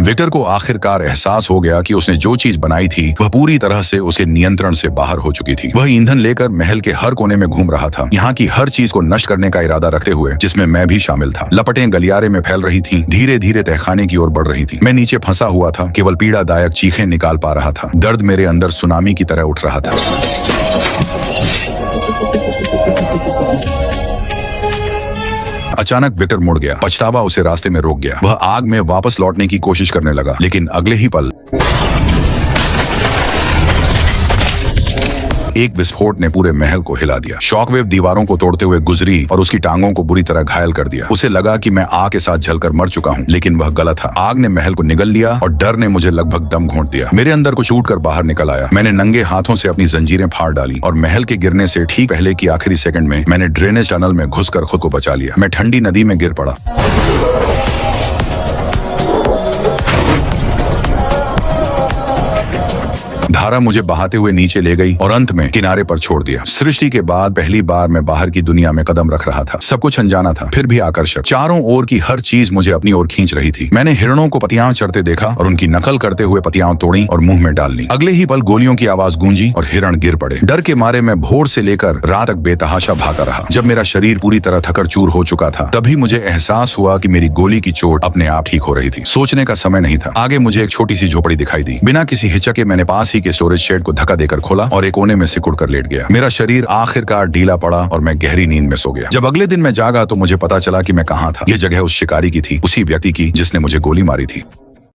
Victor को आखिरकार एहसास हो गया कि उसने जो चीज बनाई थी वह पूरी तरह से उसके नियंत्रण से बाहर हो चुकी थी। वह ईंधन लेकर महल के हर कोने में घूम रहा था, यहाँ की हर चीज को नष्ट करने का इरादा रखते हुए, जिसमें मैं भी शामिल था। लपटें गलियारे में फैल रही थीं, धीरे धीरे तहखाने की ओर बढ़ रही थी। मैं नीचे फंसा हुआ था, केवल पीड़ादायक चीखें निकाल पा रहा था। दर्द मेरे अंदर सुनामी की तरह उठ रहा था। अचानक विक्टर मुड़ गया। पछतावा उसे रास्ते में रोक गया। वह आग में वापस लौटने की कोशिश करने लगा, लेकिन अगले ही पल एक विस्फोट ने पूरे महल को हिला दिया। शॉकवेव दीवारों को तोड़ते हुए गुजरी और उसकी टांगों को बुरी तरह घायल कर दिया। उसे लगा कि मैं आग के साथ जलकर मर चुका हूँ, लेकिन वह गलत था। आग ने महल को निगल लिया और डर ने मुझे लगभग दम घोंट दिया। मेरे अंदर कुछ टूट कर बाहर निकल आया। मैंने नंगे हाथों से अपनी जंजीरें फाड़ डाली और महल के गिरने से ठीक पहले की आखिरी सेकंड में मैंने ड्रेनेज टनल में घुसकर खुद को बचा लिया। मैं ठंडी नदी में गिर पड़ा। धारा मुझे बहाते हुए नीचे ले गई और अंत में किनारे पर छोड़ दिया। सृष्टि के बाद पहली बार मैं बाहर की दुनिया में कदम रख रहा था। सब कुछ अनजाना था, फिर भी आकर्षक। चारों ओर की हर चीज मुझे अपनी ओर खींच रही थी। मैंने हिरणों को पतियां चढ़ते देखा और उनकी नकल करते हुए पतियां तोड़ी और मुंह में डाल ली। अगले ही पल गोलियों की आवाज गूंजी और हिरण गिर पड़े। डर के मारे मैं भोर से लेकर रात तक बेतहाशा भागा रहा। जब मेरा शरीर पूरी तरह थकर चूर हो चुका था, तभी मुझे एहसास हुआ कि मेरी गोली की चोट अपने आप ठीक हो रही थी। सोचने का समय नहीं था। आगे मुझे एक छोटी सी झोपड़ी दिखाई दी। बिना किसी हिचके मैंने पास ही के स्टोरेज शेड को धक्का देकर खोला और एक कोने में सिकुड़ कर लेट गया। मेरा शरीर आखिरकार ढीला पड़ा और मैं गहरी नींद में सो गया। जब अगले दिन मैं जागा तो मुझे पता चला कि मैं कहाँ था। यह जगह उस शिकारी की थी, उसी व्यक्ति की जिसने मुझे गोली मारी थी।